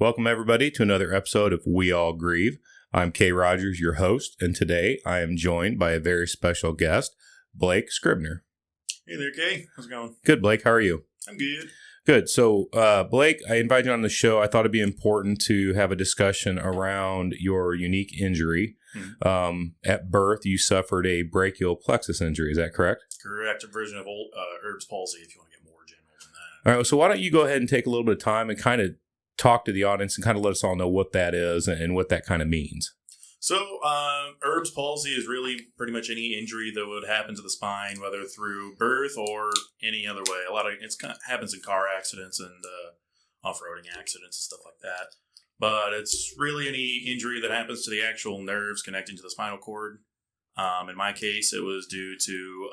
Welcome, everybody, to another episode of We All Grieve. I'm Kay Rogers, your host, and today I am joined by a very special guest, Blake Scribner. Hey there, Kay. How's it going? Good, Blake. How are you? I'm good. Good. So, Blake, I invited you on the show. I thought it'd be important to have a discussion around your unique injury. At birth, you suffered a brachial plexus injury. Is that correct? Correct. A version of old Erb's palsy, if you want to get more general than that. All right. So why don't you go ahead and take a little bit of time and kind of talk to the audience and kind of let us all know what that is and what that kind of means. So, Erb's palsy is really pretty much any injury that would happen to the spine, whether through birth or any other way. It happens in car accidents and off-roading accidents and stuff like that. But it's really any injury that happens to the actual nerves connecting to the spinal cord. In my case, it was due to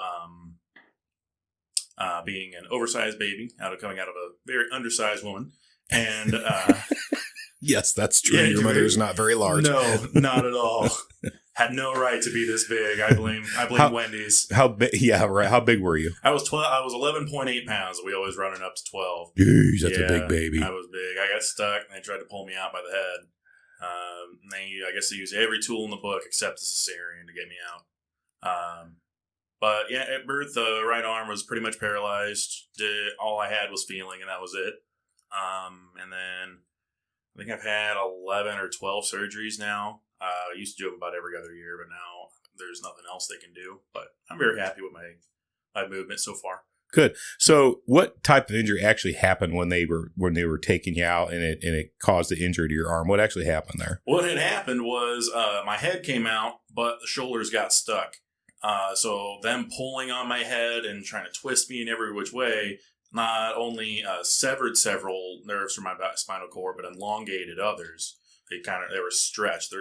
being an oversized baby coming out of a very undersized woman. And yes, that's true. Yeah, your mother is not very large. No, not at all. Had no right to be this big. I blame Wendy's. How big? Yeah, right. How big were you? I was 12. I was 11.8 pounds. We always running up to 12. Jeez, that's a big baby. I was big. I got stuck, and they tried to pull me out by the head. I guess they used every tool in the book except the cesarean to get me out. But yeah, at birth, the right arm was pretty much paralyzed. All I had was feeling, and that was it. And then I think I've had 11 or 12 surgeries now. I used to do them about every other year, but now there's nothing else they can do. But I'm very happy with my movement so far. Good. So, what type of injury actually happened when they were taking you out and it caused the injury to your arm? What actually happened there? What had happened was my head came out, but the shoulders got stuck. So them pulling on my head and trying to twist me in every which way not only severed several nerves from my spinal cord, but elongated others. They were stretched.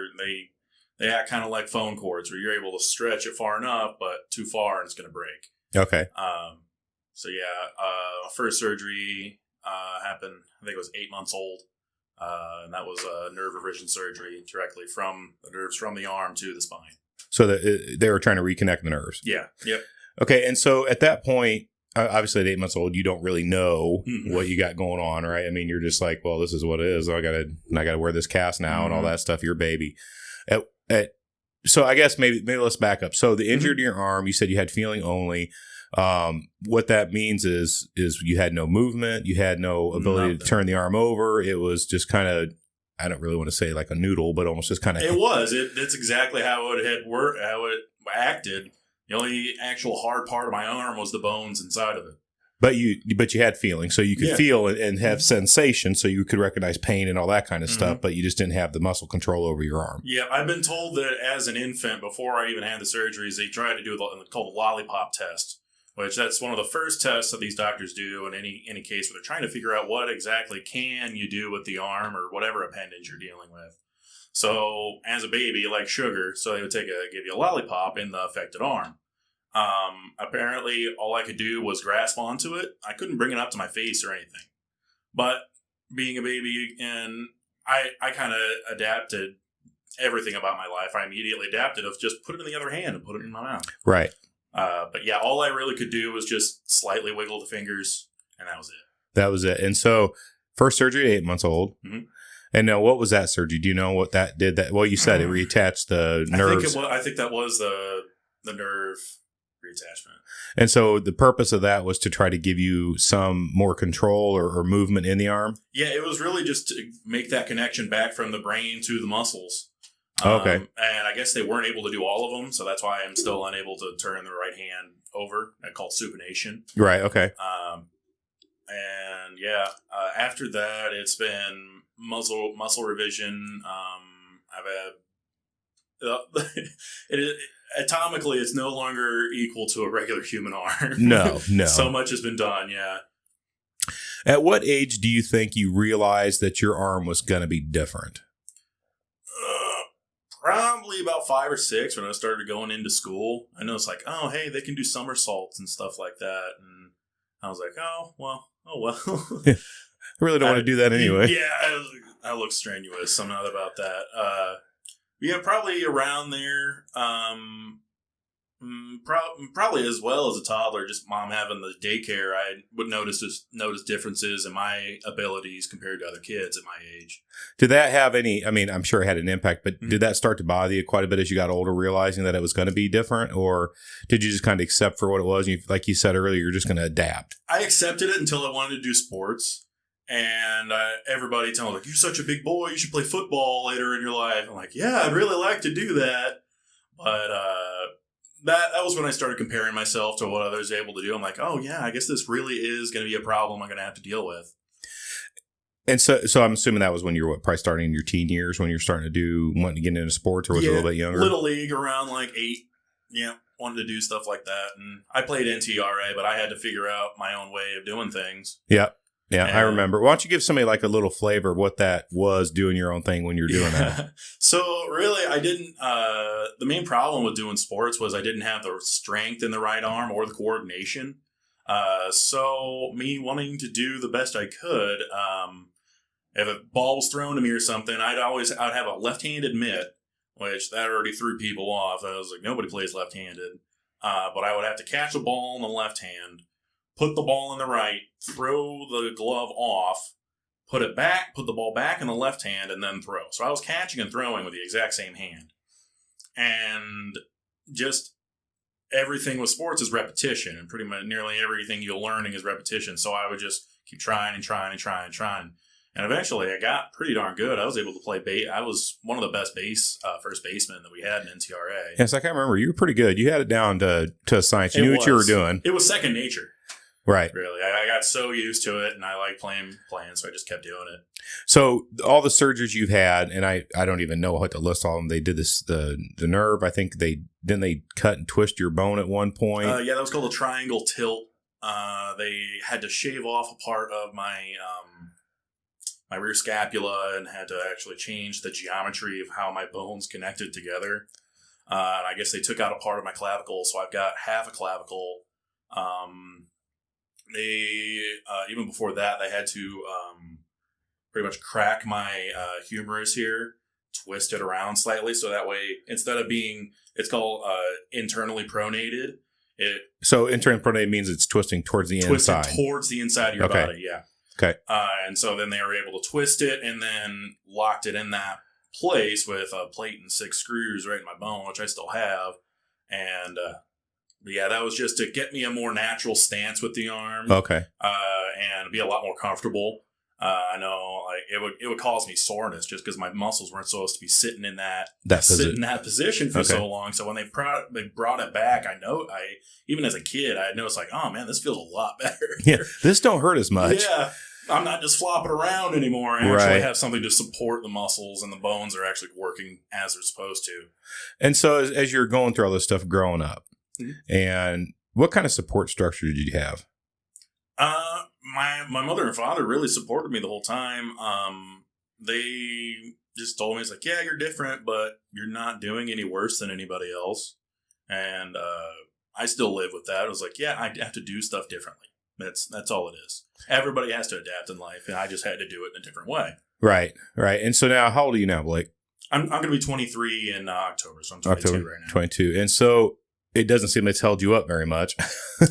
They act kind of like phone cords, where you're able to stretch it far enough, but too far and it's going to break. Okay. First surgery happened. I think it was 8 months old, and that was a nerve revision surgery directly from the nerves from the arm to the spine. So they were trying to reconnect the nerves. Yeah. Yep. Okay, and so at that point, obviously at 8 months old, you don't really know what you got going on, right? I mean, you're just like, well, this is what it is. I gotta wear this cast now and all that stuff. You're a baby. So I guess maybe let's back up. So the injury to your arm, you said you had feeling only. What that means is you had no movement, you had no ability to turn the arm over. It was just kind of, I don't really want to say like a noodle, but almost just kind of. It was. It's exactly how it had worked, how it acted. The only actual hard part of my arm was the bones inside of it. But you had feeling, so you could feel and have sensation, so you could recognize pain and all that kind of stuff, but you just didn't have the muscle control over your arm. Yeah, I've been told that as an infant, before I even had the surgeries, they tried to do called the lollipop test, which that's one of the first tests that these doctors do in any case where they're trying to figure out what exactly can you do with the arm or whatever appendage you're dealing with. So as a baby, like sugar, so they would give you a lollipop in the affected arm. Apparently all I could do was grasp onto it. I couldn't bring it up to my face or anything. But being a baby, and I kind of adapted everything about my life. I immediately adapted of just put it in the other hand and put it in my mouth. Right. But yeah, all I really could do was just slightly wiggle the fingers, and that was it. That was it. And so first surgery at 8 months old. Mm-hmm. And now, what was that surgery? Do you know what that did? Well, you said it reattached the nerves. I think that was the nerve reattachment. And so the purpose of that was to try to give you some more control or movement in the arm? Yeah, it was really just to make that connection back from the brain to the muscles. Okay. And I guess they weren't able to do all of them, so that's why I'm still unable to turn the right hand over. I call it supination. Right, okay. After that, it's been muscle revision. Atomically, it's no longer equal to a regular human arm. No. So much has been done, yeah. At what age do you think you realized that your arm was going to be different? Probably about 5 or 6 when I started going into school. I know it's like, oh, hey, they can do somersaults and stuff like that. And I was like, oh, well. I really don't want to do that anyway. Yeah, I look strenuous. I'm not about that. Yeah, probably around there. Probably as well as a toddler, just mom having the daycare, I would notice differences in my abilities compared to other kids at my age. Did that have any, I mean, I'm sure it had an impact, but did that start to bother you quite a bit as you got older, realizing that it was going to be different? Or did you just kind of accept for what it was? And like you said earlier, you're just going to adapt. I accepted it until I wanted to do sports. And everybody told me, like, you're such a big boy, you should play football later in your life. I'm like, yeah, I'd really like to do that. But that was when I started comparing myself to what others are able to do. I'm like, oh, yeah, I guess this really is going to be a problem I'm going to have to deal with. And so I'm assuming that was when you were probably starting in your teen years, when you're starting to wanting to get into sports, or was it a little bit younger? Little league around like 8. Yeah, wanted to do stuff like that. And I played NTRA, but I had to figure out my own way of doing things. Yeah. Yeah, I remember. Why don't you give somebody like a little flavor of what that was, doing your own thing when you're doing that? So really, I didn't, the main problem with doing sports was I didn't have the strength in the right arm or the coordination. So me wanting to do the best I could, if a ball was thrown to me or something, I'd have a left-handed mitt, which that already threw people off. I was like, nobody plays left-handed. But I would have to catch a ball in the left hand, put the ball in the right, throw the glove off, put it back, put the ball back in the left hand, and then throw. So I was catching and throwing with the exact same hand. And just everything with sports is repetition, and pretty much nearly everything you're learning is repetition. So I would just keep trying and trying and trying and trying. And eventually I got pretty darn good. I was able to play I was one of the best first basemen that we had in NTRA. Yes, I can remember. You were pretty good. You had it down to a science. You knew what you were doing. It was second nature. Right. Really. I got so used to it, and I like playing, so I just kept doing it. So all the surgeries you've had, and I don't even know what to list all of them. They did this, the nerve, I think they cut and twist your bone at one point. Yeah, that was called a triangle tilt. They had to shave off a part of my my rear scapula and had to actually change the geometry of how my bones connected together. And I guess they took out a part of my clavicle, so I've got half a clavicle. They even before that, they had to pretty much crack my humerus here, twist it around slightly, so that way instead of being, it's called internally pronated. So internally pronated means it's twisting towards the inside. Towards the inside of your body, yeah. Okay. And so then they were able to twist it and then locked it in that place with a plate and 6 screws right in my bone, which I still have. And yeah, that was just to get me a more natural stance with the arm. Okay. And be a lot more comfortable. I know, like it would cause me soreness just because my muscles weren't supposed to be sitting in that position for so long. So when they brought it back, even as a kid, I noticed like, oh man, this feels a lot better. Yeah, this don't hurt as much. Yeah, I'm not just flopping around anymore. I actually have something to support the muscles, and the bones are actually working as they're supposed to. And so as you're going through all this stuff growing up, and what kind of support structure did you have? My mother and father really supported me the whole time. They just told me, it's like, yeah, you're different, but you're not doing any worse than anybody else. And I still live with that. I was like, yeah, I have to do stuff differently. That's all it is. Everybody has to adapt in life, and I just had to do it in a different way. Right. And so now, how old are you now, Blake? I'm going to be 23 in October, so I'm 22 right now. 22. And so it doesn't seem it's held you up very much.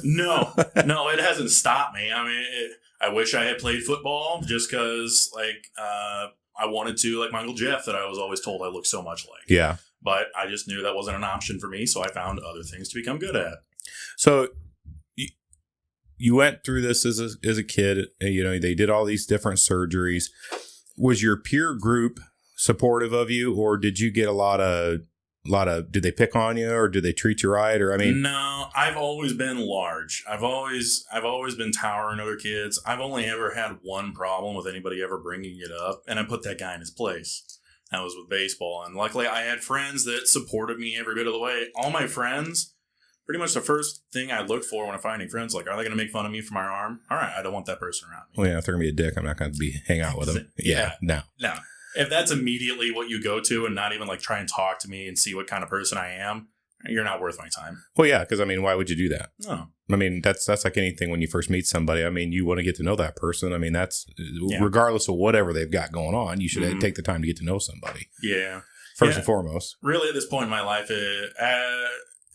No, it hasn't stopped me. I mean, I wish I had played football just because, I wanted to, like my Uncle Jeff, that I was always told I looked so much like. Yeah. But I just knew that wasn't an option for me, so I found other things to become good at. So you went through this as a kid. They did all these different surgeries. Was your peer group supportive of you, or did you get a lot of did they pick on you, or did they treat you right? Or no, I've always been large. I've always been towering other kids. I've only ever had one problem with anybody ever bringing it up, and I put that guy in his place. That was with baseball, and luckily I had friends that supported me every bit of the way. All my friends, pretty much the first thing I look for when I'm finding friends, like, are they going to make fun of me for my arm? All right, I don't want that person around me. Well, yeah, if they're going to be a dick, I'm not going to hang out with them. Yeah, no. If that's immediately what you go to and not even like try and talk to me and see what kind of person I am, you're not worth my time. Well, yeah, because why would you do that? No. That's like anything when you first meet somebody. You want to get to know that person. That's regardless of whatever they've got going on, you should take the time to get to know somebody. Yeah. First and foremost. Really, at this point in my life,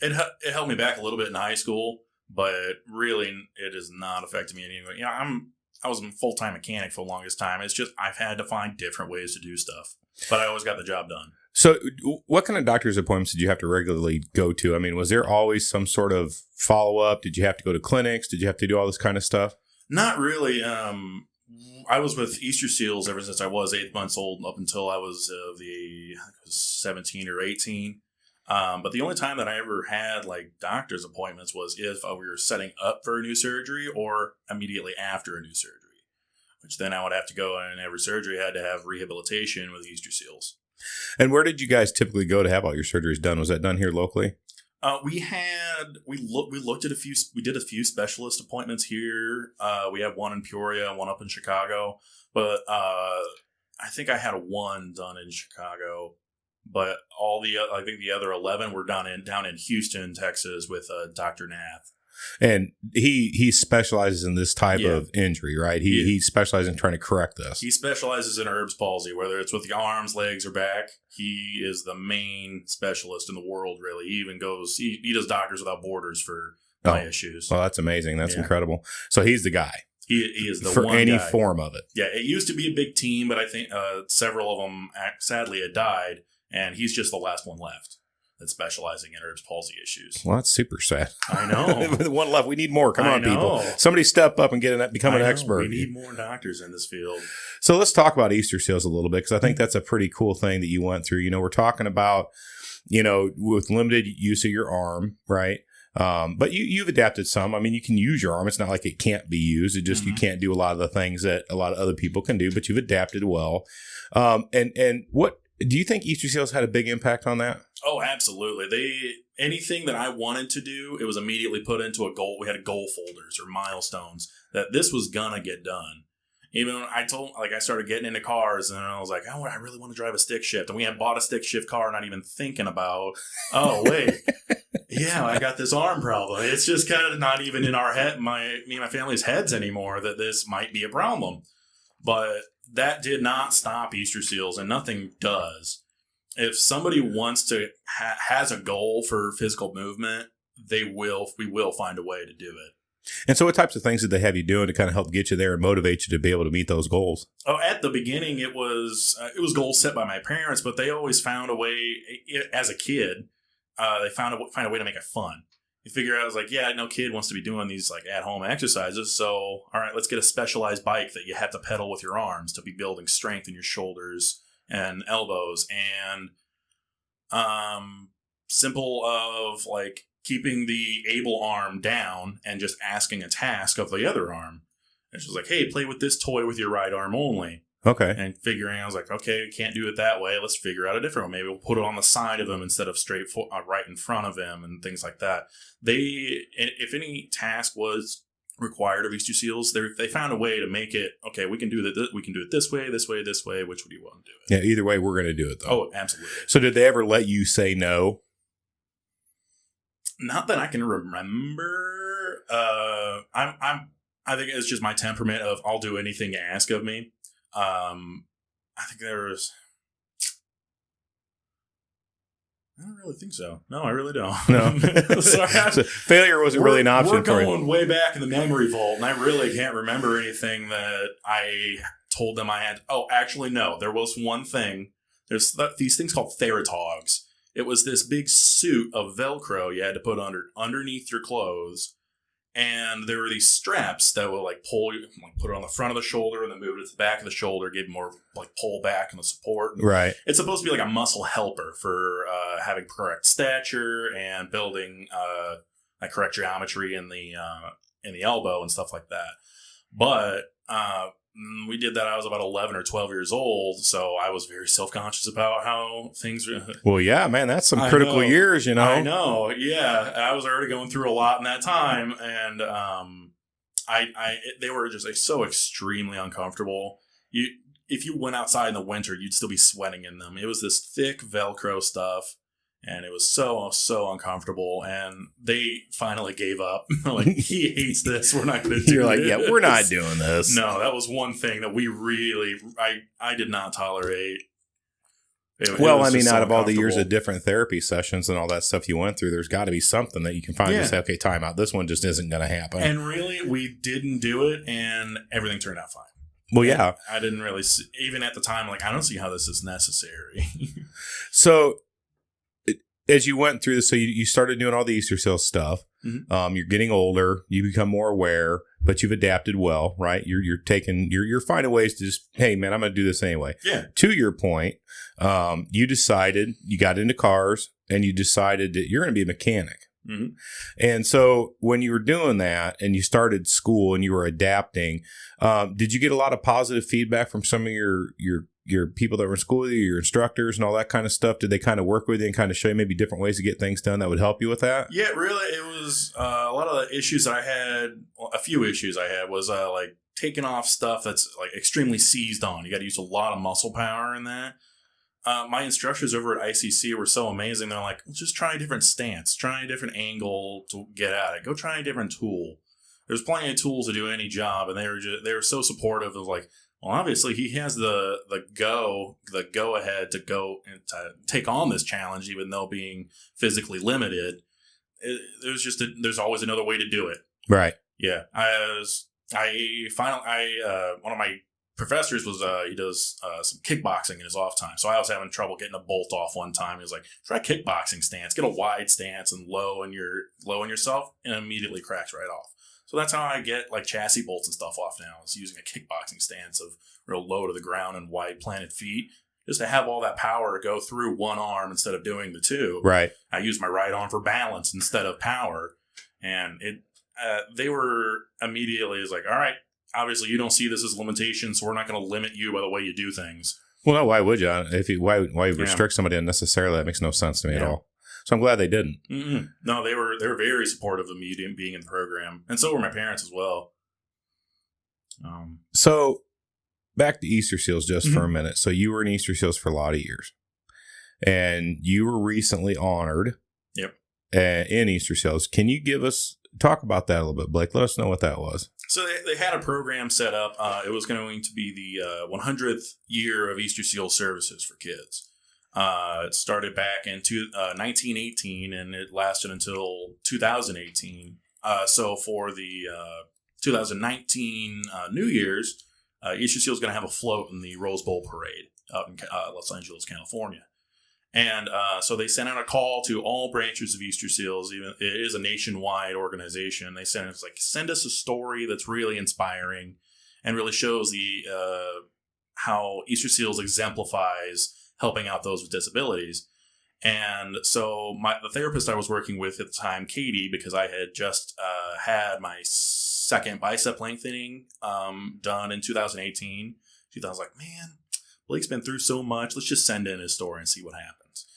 it held me back a little bit in high school, but really it has not affected me anyway. I was a full-time mechanic for the longest time. It's just I've had to find different ways to do stuff, but I always got the job done. So what kind of doctor's appointments did you have to regularly go to? I mean, was there always some sort of follow-up? Did you have to go to clinics? Did you have to do all this kind of stuff? Not really. I was with Easter Seals ever since I was 8 months old up until I was 17 or 18. But the only time that I ever had like doctor's appointments was if we were setting up for a new surgery or immediately after a new surgery, which then I would have to go, and every surgery had to have rehabilitation with Easter Seals. And where did you guys typically go to have all your surgeries done? Was that done here locally? We looked at we did a few specialist appointments here. We have one in Peoria, one up in Chicago, but I think I had one done in Chicago, but I think the other 11 were down in Houston, Texas with Dr. Nath. And he specializes in this type of injury, right? He specializes in trying to correct this. He specializes in Erb's palsy, whether it's with the arms, legs, or back. He is the main specialist in the world, really. He even he does Doctors Without Borders for my issues. Well, that's amazing. That's incredible. So he's the guy. He is the for one any guy. Form of it. Yeah, it used to be a big team, but I think several of them sadly had died, and he's just the last one left that's specializing in Erb's palsy issues. Well, that's super sad. I know. One left. We need more. Come on, people. Somebody step up and become an expert. We need more doctors in this field. So let's talk about Easter Seals a little bit, because I think that's a pretty cool thing that you went through. We're talking about, with limited use of your arm, right? But you've adapted some. I mean, you can use your arm. It's not like it can't be used. It just you can't do a lot of the things that a lot of other people can do, but you've adapted well. And what do you think Easter Seals had a big impact on that? Oh, absolutely. Anything that I wanted to do, it was immediately put into a goal. We had goal folders or milestones that this was gonna get done. Even when I started getting into cars, and I was like, oh, I really want to drive a stick shift. And we had bought a stick shift car, not even thinking about, oh, wait, yeah, I got this arm problem. It's just kind of not even in our head, me and my family's heads anymore, that this might be a problem. But that did not stop Easter Seals, and nothing does. If somebody wants to has a goal for physical movement, we will find a way to do it. And so what types of things did they have you doing to kind of help get you there and motivate you to be able to meet those goals? Oh, at the beginning, it was goals set by my parents, but they always found a way. As a kid, they find a way to make it fun. You figure out, I was like, yeah, no kid wants to be doing these like at home exercises. So, all right, let's get a specialized bike that you have to pedal with your arms to be building strength in your shoulders and elbows, and simple of like keeping the able arm down and just asking a task of the other arm. And she's like, hey, play with this toy with your right arm only. Okay. And I was like, okay, can't do it that way. Let's figure out a different one. Maybe we'll put it on the side of him instead of straight right in front of him, and things like that. If any task was required of Easter Seals, they found a way to make it, okay, we can do that. We can do it this way, this way, this way. Which would you want to do it? Yeah, either way, we're going to do it, though. Oh, absolutely. So did they ever let you say no? Not that I can remember. I think it's just my temperament of I'll do anything you ask of me. I think there was. I don't really think so. No, I really don't. No. Sorry. So failure wasn't really an option for you. We're going way back in the memory vault, and I really can't remember anything that I told them I had. Oh, actually, no. There was one thing. There's these things called Theratogs. It was this big suit of Velcro you had to put underneath your clothes. And there were these straps that would like pull you, like put it on the front of the shoulder and then move it to the back of the shoulder, give more like pull back and the support. Right. It's supposed to be like a muscle helper for having correct stature and building like correct geometry in the elbow and stuff like that. But we did that. I was about 11 or 12 years old, so I was very self-conscious about how things were. Well, yeah, man, that's some critical years, you know. I know, yeah. I was already going through a lot in that time, and they were just like so extremely uncomfortable. If you went outside in the winter, you'd still be sweating in them. It was this thick Velcro stuff, and it was so uncomfortable. And they finally gave up. Like, he hates this. We're not going to do it. You're like, yeah, we're not doing this. No, that was one thing that we really, I did not tolerate. Well, I mean, out of all the years of different therapy sessions and all that stuff you went through, there's got to be something that you can finally say, okay, time out. This one just isn't going to happen. And really, we didn't do it, and everything turned out fine. Well, yeah. I didn't really see, even at the time, like, I don't see how this is necessary. So, as you went through this, so you started doing all the Easter seal stuff. Mm-hmm. You're getting older. You become more aware, but you've adapted well, right? You're finding ways to just, hey, man, I'm going to do this anyway. Yeah. To your point, you got into cars, and you decided that you're going to be a mechanic. Mm-hmm. And so when you were doing that and you started school and you were adapting, did you get a lot of positive feedback from some of your people that were in school with you, your instructors and all that kind of stuff? Did they kind of work with you and kind of show you maybe different ways to get things done that would help you with that? Yeah, really. It was a lot of the issues I had. Well, a few issues I had was like taking off stuff that's like extremely seized on. You got to use a lot of muscle power in that. My instructors over at ICC were so amazing. They're like, well, just try a different stance, try a different angle to get at it. Go try a different tool. There's plenty of tools to do any job, and they were so supportive of like, well, obviously he has the go ahead to go and to take on this challenge, even though being physically limited. There's always another way to do it. Right. Yeah. One of my professors was he does some kickboxing in his off time, so I was having trouble getting a bolt off one time. He was like, try kickboxing stance, get a wide stance and low in yourself, and immediately cracks right off. So that's how I get like chassis bolts and stuff off now, is using a kickboxing stance of real low to the ground and wide planted feet, just to have all that power to go through one arm instead of doing the two. Right. I use my right arm for balance instead of power, and they were immediately like, all right, obviously you don't see this as limitation, so we're not going to limit you by the way you do things. Well, no, why would you? Why restrict somebody unnecessarily? That makes no sense to me at all. So I'm glad they didn't. Mm-mm. No, they were very supportive of me being in the program, and so were my parents as well. So back to Easter Seals just for a minute. So you were in Easter Seals for a lot of years, and you were recently honored. Yep. In Easter Seals. Can you talk about that a little bit, Blake? Let us know what that was. So they had a program set up. It was going to be the 100th year of Easter Seal services for kids. It started back in 1918, and it lasted until 2018. So for the 2019 New Year's, Easter Seal is going to have a float in the Rose Bowl Parade out in Los Angeles, California. And so they sent out a call to all branches of Easter Seals. Even it is a nationwide organization. They send us a story that's really inspiring and really shows the how Easter Seals exemplifies helping out those with disabilities. And so the therapist I was working with at the time, Katie, because I had just had my second bicep lengthening done in 2018. She thought, I was like, man, Blake's been through so much. Let's just send in his story and see what happens.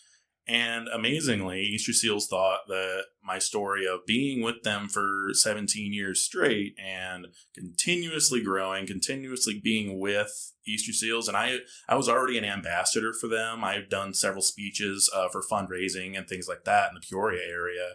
And amazingly, Easter Seals thought that my story of being with them for 17 years straight and continuously growing, continuously being with Easter Seals, and I was already an ambassador for them. I've done several speeches for fundraising and things like that in the Peoria area.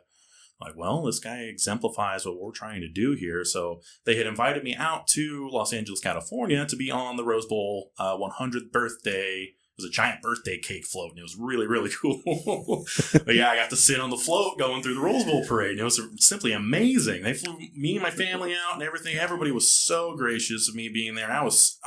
Like, well, this guy exemplifies what we're trying to do here. So they had invited me out to Los Angeles, California to be on the Rose Bowl 100th birthday. It was a giant birthday cake float, and it was really, really cool. But yeah, I got to sit on the float going through the Rose Bowl parade, and it was simply amazing. They flew me and my family out and everything. Everybody was so gracious of me being there. I was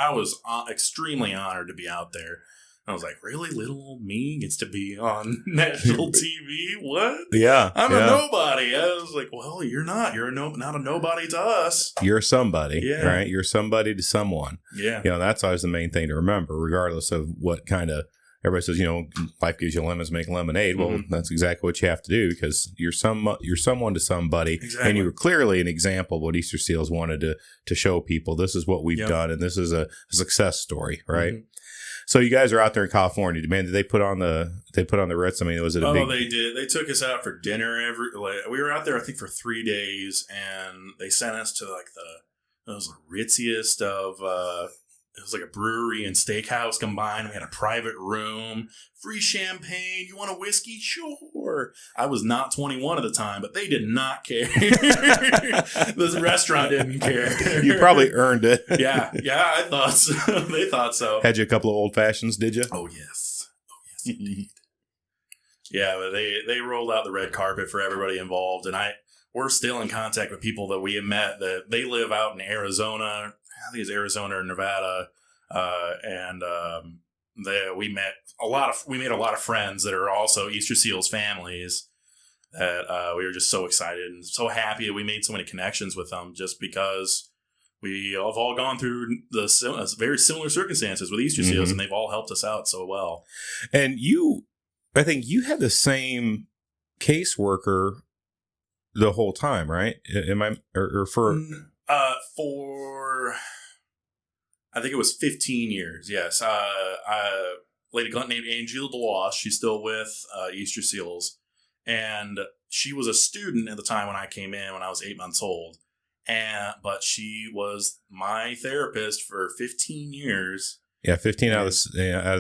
extremely honored to be out there. I was like, really? Little old me gets to be on national TV? What? Yeah. I'm a nobody. I was like, well, you're not. You're not a nobody to us. You're somebody, right? You're somebody to someone. Yeah. That's always the main thing to remember, regardless of what kind of, everybody says, life gives you lemons, make lemonade. Well, that's exactly what you have to do, because you're someone to somebody. Exactly. And you were clearly an example of what Easter Seals wanted to show people. This is what we've done, and this is a success story, right? Mm-hmm. So you guys are out there in California. Did they put on the Ritz? I mean, was it a big... Oh, they did. They took us out for dinner we were out there, I think, for 3 days, and they sent us to like it was the ritziest of it was like a brewery and steakhouse combined. We had a private room, free champagne. You want a whiskey? Sure. I was not 21 at the time, but they did not care. The restaurant didn't care. You probably earned it. Yeah, I thought so. They thought so. Had you a couple of old fashions, did you? Oh, yes. Yeah, but they rolled out the red carpet for everybody involved, and we're still in contact with people that we have met that they live out in Arizona. I think it's Arizona or Nevada, and we made a lot of friends that are also Easter Seals families. That we were just so excited and so happy that we made so many connections with them, just because we have all gone through the very similar circumstances with Easter Seals, and they've all helped us out so well. And I think you had the same caseworker the whole time, right? Am I for I think it was 15 years. Yes, lady named Angela DeLoss. She's still with Easter Seals, and she was a student at the time when I came in when I was 8 months old. But she was my therapist for 15 years. Yeah, 15 out of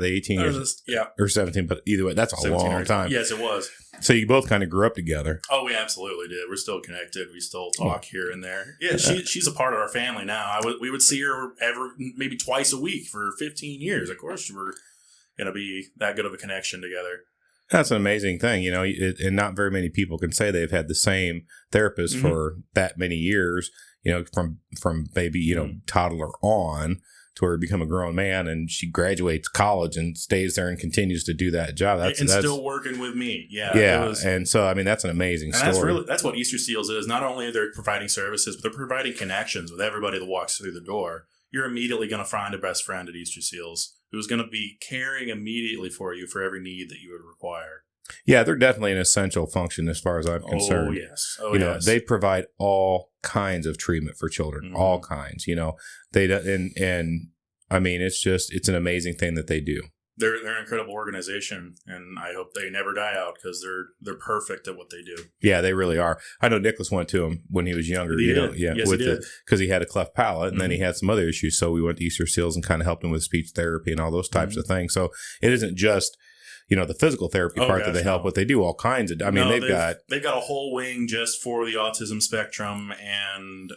the 18 years. Yeah. Or 17, but either way, that's a long time. Yes, it was. So you both kind of grew up together. Oh, we absolutely did. We're still connected. We still talk here and there. Yeah, she's a part of our family now. We would see her maybe twice a week for 15 years. Of course, we're going to be that good of a connection together. That's an amazing thing, and not very many people can say they've had the same therapist for that many years, from baby, toddler on to where you become a grown man, and she graduates college and stays there and continues to do that job. That's still working with me. Yeah. Yeah. And so, that's an amazing story. That's what Easter Seals is. Not only are they providing services, but they're providing connections with everybody that walks through the door. You're immediately going to find a best friend at Easter Seals who's going to be caring immediately for you for every need that you would require. Yeah, they're definitely an essential function as far as I'm concerned. Oh, yes. They provide all kinds of treatment for children, all kinds. They and it's an amazing thing that they do. They're an incredible organization, and I hope they never die out because they're perfect at what they do. Yeah, they really are. I know Nicholas went to him when he was younger. He did. Yes, he did. Because he had a cleft palate, and then he had some other issues. So we went to Easter Seals and kind of helped him with speech therapy and all those types of things. So it isn't just the physical therapy part that they help with. They do all kinds of. They've got a whole wing just for the autism spectrum, and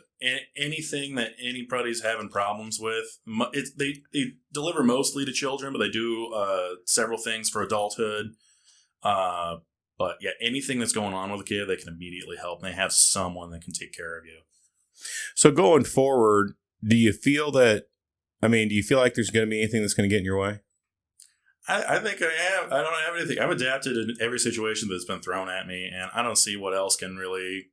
anything that anybody's having problems with. They deliver mostly to children, but they do several things for adulthood. But yeah, anything that's going on with a kid, they can immediately help. And they have someone that can take care of you. So going forward, do you feel like there's going to be anything that's going to get in your way? I think I am. I don't have anything. I've adapted in every situation that's been thrown at me, and I don't see what else can really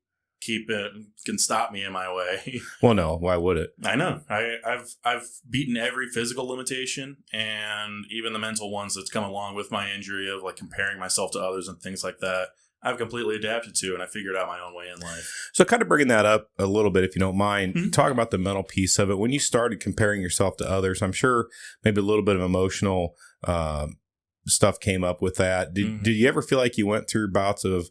can stop me in my way. Well, no. Why would it? I know. I've beaten every physical limitation, and even the mental ones that's come along with my injury of like comparing myself to others and things like that. I've completely adapted to, and I figured out my own way in life. So kind of bringing that up a little bit, if you don't mind, talk about the mental piece of it. When you started comparing yourself to others, I'm sure maybe a little bit of emotional stuff came up with that. Did you ever feel like you went through bouts of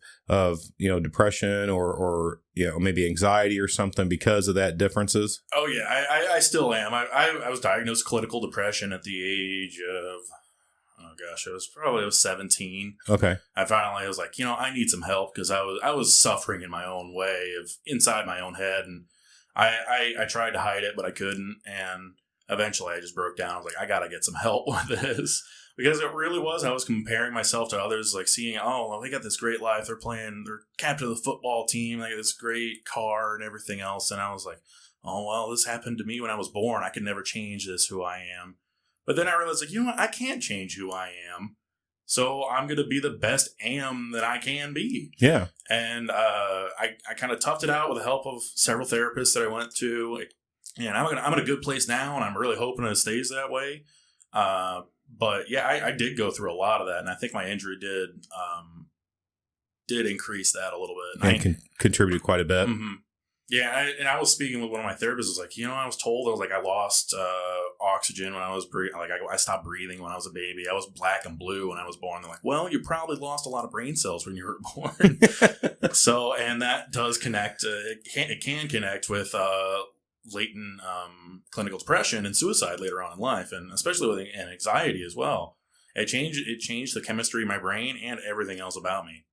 depression or maybe anxiety or something because of that differences? Oh yeah, I still am. I was diagnosed with clinical depression at the age of I was 17. Okay. I finally was like, I need some help because I was suffering in my own way of inside my own head, and I tried to hide it, but I couldn't, and eventually I just broke down. I was like, I gotta get some help with this. Because it really was. I was comparing myself to others, like seeing, they got this great life. They're captain of the football team. They got this great car and everything else. And I was like, this happened to me when I was born. I could never change this, who I am. But then I realized, I can't change who I am. So I'm going to be the best am that I can be. Yeah. And I kind of toughed it out with the help of several therapists that I went to. And I'm in a good place now, and I'm really hoping it stays that way. But yeah, I did go through a lot of that, and I think my injury did increase that a little bit. And contributed quite a bit. Mm-hmm. Yeah, I was speaking with one of my therapists. I was like, I was told I lost oxygen when I was breathing. I stopped breathing when I was a baby. I was black and blue when I was born. They're like, well, you probably lost a lot of brain cells when you were born. So, and that does connect. It can connect with latent clinical depression and suicide later on in life, and especially with anxiety as well. It changed the chemistry in my brain and everything else about me.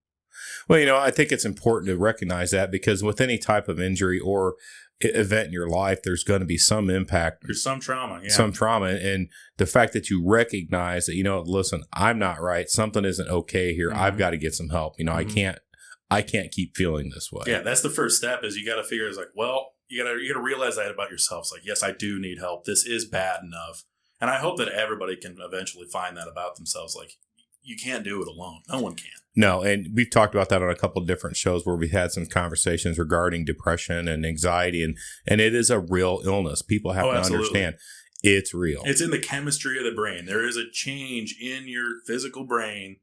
Well, I think it's important to recognize that, because with any type of injury or event in your life, there's going to be some impact. There's some trauma. Yeah. Some trauma. And the fact that you recognize that, listen, I'm not right. Something isn't okay here. I've got to get some help. I can't keep feeling this way. Yeah, that's the first step is you got to figure it's like, well, you got to realize that about yourself. It's like, yes, I do need help. This is bad enough. And I hope that everybody can eventually find that about themselves. Like, you can't do it alone. No one can. No, and we've talked about that on a couple of different shows where we've had some conversations regarding depression and anxiety, and it is a real illness. People have to understand it's real. It's in the chemistry of the brain. There is a change in your physical brain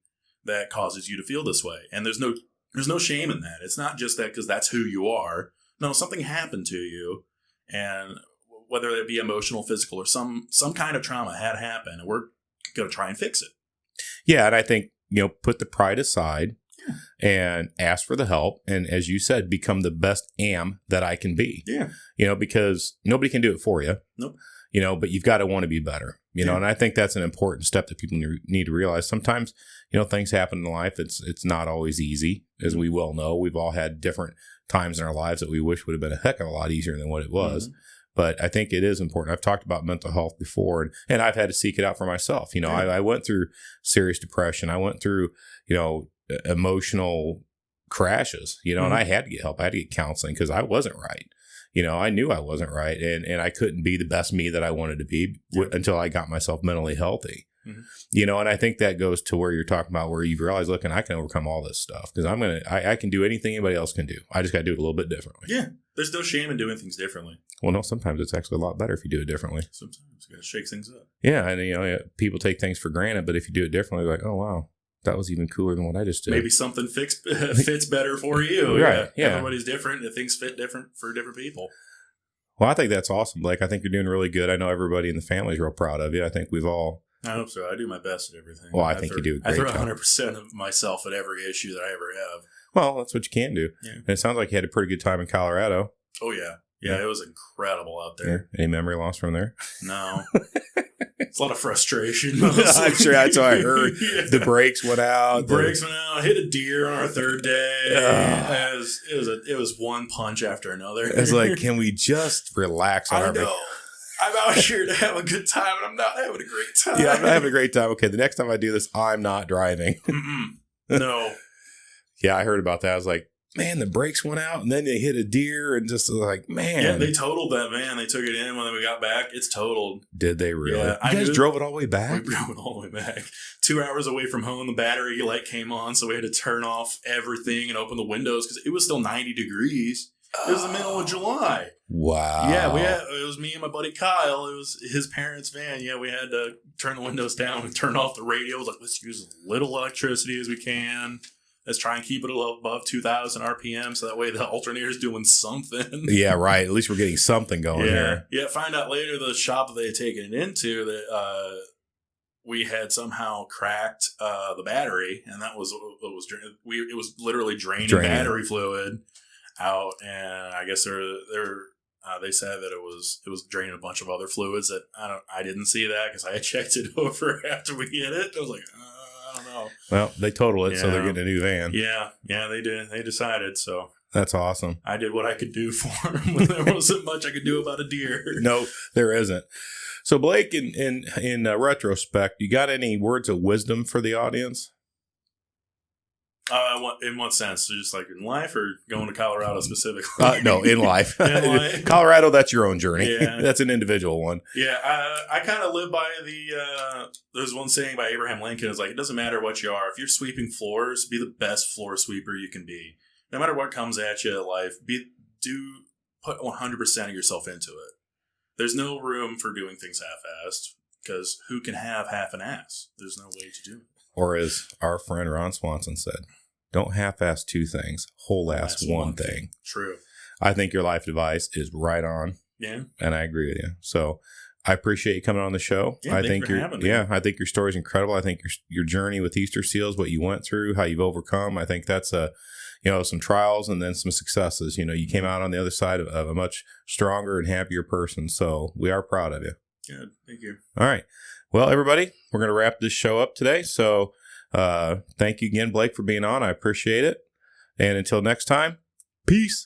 that causes you to feel this way, and there's no shame in that. It's not just that because that's who you are. No, something happened to you, and whether it be emotional, physical, or some kind of trauma had happened, and we're going to try and fix it. Yeah, and I think, put the pride aside and ask for the help. And as you said, become the best that I can be. Yeah. Because nobody can do it for you. Nope. But you've got to want to be better. And I think that's an important step that people need to realize. Sometimes, things happen in life. It's not always easy, as we well know. We've all had different times in our lives that we wish would have been a heck of a lot easier than what it was. Mm-hmm. But I think it is important. I've talked about mental health before, and I've had to seek it out for myself. I went through serious depression. I went through, emotional crashes, and I had to get help. I had to get counseling because I wasn't right. I knew I wasn't right, and I couldn't be the best me that I wanted to be until I got myself mentally healthy. Mm-hmm. And I think that goes to where you're talking about where you realize, look, and I can overcome all this stuff because I can do anything anybody else can do. I just got to do it a little bit differently. Yeah. There's no shame in doing things differently. Well, no, sometimes it's actually a lot better if you do it differently. Sometimes you got to shake things up. Yeah. And, people take things for granted, but if you do it differently, like, oh, wow, that was even cooler than what I just did. Maybe something fits better for you. Right. Yeah. Everybody's different. And things fit different for different people. Well, I think that's awesome, Blake. I think you're doing really good. I know everybody in the family is real proud of you. I think we've all. I hope so. I do my best at everything. Well, I think you do a great job. I throw 100% of myself at every issue that I ever have. Well, that's what you can do. Yeah. And it sounds like you had a pretty good time in Colorado. Oh, yeah. Yeah, it was incredible out there. Yeah. Any memory loss from there? No. It's a lot of frustration. I'm sure that's what I heard. Yeah. The brakes went out. Hit a deer on our third day. It was one punch after another. It's like, can we just relax on I know. I'm out here to have a good time, and I'm not having a great time. Yeah, I'm not having a great time. Okay, the next time I do this, I'm not driving. No. Yeah, I heard about that. I was like, man, the brakes went out, and then they hit a deer, and just like, man. Yeah, they totaled that van. They took it in when we got back. It's totaled. Did they really? Yeah, you guys drove it all the way back? We drove it all the way back. 2 hours away from home, the battery light came on, so we had to turn off everything and open the windows because it was still 90 degrees. It was the middle of July. Wow. Yeah, it was me and my buddy Kyle. It was his parents' van. Yeah, we had to turn the windows down and turn off the radio. Like, let's use as little electricity as we can. Let's try and keep it above 2,000 RPM so that way the alternator's doing something. Yeah, right. At least we're getting something going here. Yeah, find out later the shop that they had taken it into that we had somehow cracked the battery, and that was it was literally draining battery fluid out, and I guess they said that it was draining a bunch of other fluids that I didn't see that because I had checked it over after we hit it. I was like, I don't know. Well, they totaled it, so they're getting a new van. Yeah, they did. They decided, so. That's awesome. I did what I could do for them when there wasn't much I could do about a deer. No, there isn't. So, Blake, in retrospect, you got any words of wisdom for the audience? In what sense? So just like in life or going to Colorado specifically? No, in life. In life. Colorado, that's your own journey. Yeah. That's an individual one. Yeah, I kind of live by there's one saying by Abraham Lincoln. It's like, it doesn't matter what you are. If you're sweeping floors, be the best floor sweeper you can be. No matter what comes at you in life, put 100% of yourself into it. There's no room for doing things half-assed because who can have half an ass? There's no way to do it. Or as our friend Ron Swanson said, don't half-ass two things, whole-ass one thing. True. I think your life advice is right on. Yeah. And I agree with you. So I appreciate you coming on the show. Yeah, I think I think your story is incredible. I think your journey with Easter Seals, what you went through, how you've overcome, I think that's some trials and then some successes. You came out on the other side of a much stronger and happier person. So we are proud of you. Good. Thank you. All right. Well, everybody, we're going to wrap this show up today. So thank you again, Blake, for being on. I appreciate it. And until next time, peace.